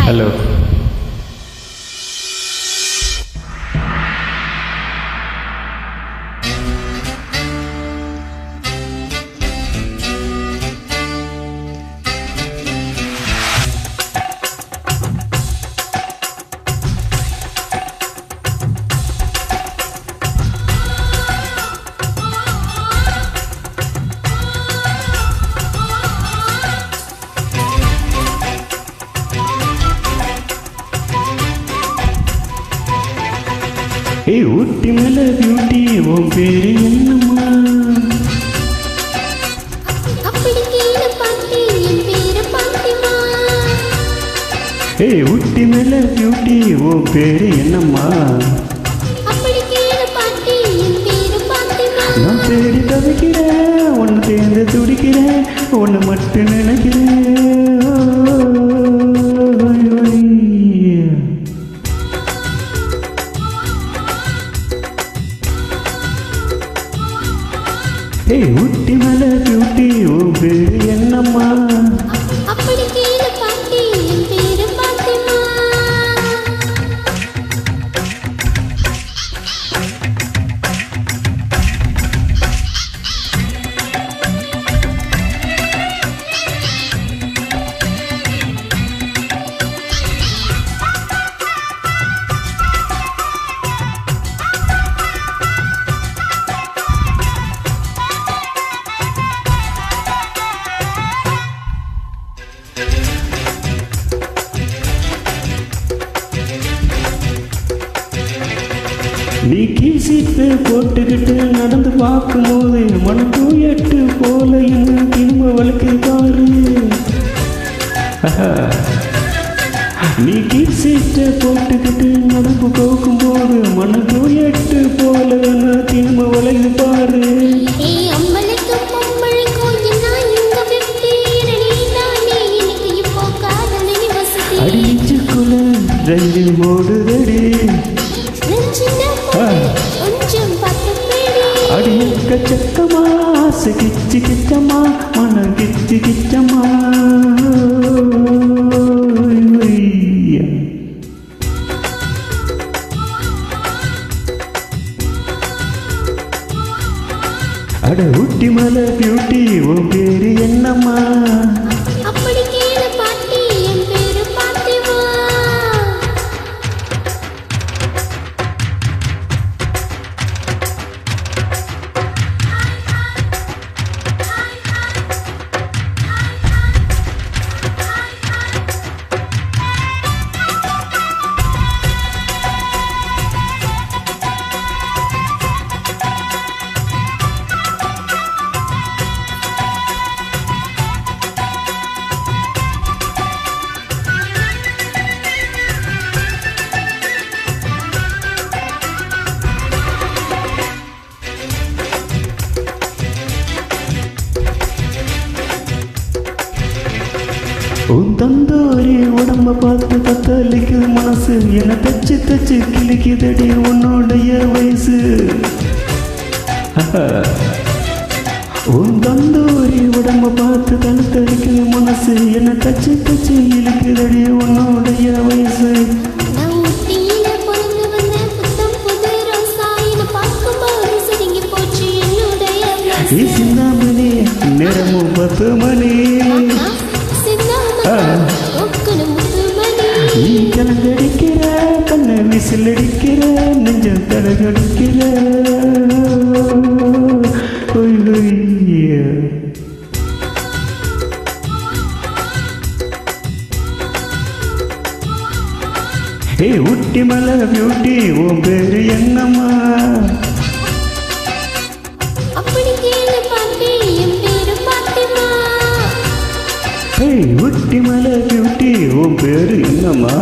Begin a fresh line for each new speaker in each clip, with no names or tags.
Hello. ஏய் ஊட்டி மேல beauty உன் பேரு என்னம்மா?
அப்படி கேளு பாட்டி என் பேரு பாத்திமா.
ஏய் ஊட்டி மேல பியூட்டி உன் பேரு என்னம்மா?
அப்படி கேளு பாட்டி என் பேரு பாத்திமா.
நான் தேடி தவிக்கிறேன் உன்னை தேர்ந்து துடிக்கிறேன் உன்னை மட்டும் நினைக்கிறேன். ஏய் ஊட்டி மேல பியூட்டி உன் பேரு என்னம்மா?
அப்படி கேளு பாட்டி என் பேரு பாத்திமா.
நீ கீசிட்டு போட்டுக்கிட்டு நடந்து பார்க்கும்போது மனக்கு எட்டு போல என்ன திரும்ப வளர்க்கு பாரு. நீ கீசிட்டு போட்டுக்கிட்டு நடந்து போகும்போது மனக்கு எட்டு போல என்ன திரும்ப வளர்க்கு பாரு.
ஏய் அம்பளுக்கு பொம்பளுக்கும் என்ன இந்த வெட்டீரணி தானே எனக்கு இப்போ காதலி வசதி.
அடிச்சுக்குள்ள ரயில் ஓடுதடி
கொஞ்சம் பார்த்து பேடி.
அடியக்க சக்கமா கிச்சு கிச்சம்மா மன கிச்சு கிச்சம்மா. அட ஊட்டி மலை பியூட்டி உன் பேரு என்னம்மா?
அப்படி கேளு பாட்டி என் பேரு பாத்திமா. உன் தந்தோரி உடம்ப பார்த்து தத்தளிக்குது மனசு என்ன தச்சு தச்சு கிளிக்குதடி உன்னுடைய வயசு. உன் தந்தோரி உடம்ப பார்த்து தத்தளிக்குது மனசு என்ன தச்சு தச்சு இழுக்குதடி உன்னுடைய வயசு. நான் ஊட்டியில பொறந்து வந்த புத்தம் புது ரோசா இதை பார்க்கும்போது சுருங்கி போச்சு என்னுடைய மனசு.
சிந்தாமணி நேரமும் 10 மணி. நீ கலங்கடிக்கிற கண்ண விசில் அடிக்கிற நெஞ்சம் தலகடிக்கிற. ஏ ஊட்டி மலை பியூட்டி உன் பேரு என்னம்மா?
அப்படி கேளு பாட்டி என் பேரு பாத்திமா.
ஏய் ஊட்டி மலை பியூட்டி உன் பேரு என்னம்மா?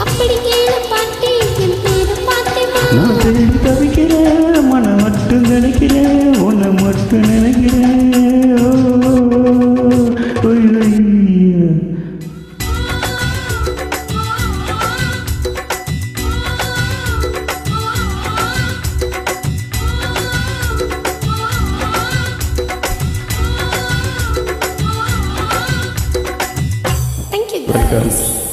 அப்படி கேளு பாட்டி என் பேரு பாத்திமா.
நான் தேடி தவிக்கிறேன் மன மட்டும் நினைக்கிறேன் உன்னை மட்டும் நினைக்கிறேன்.
Thank you guys.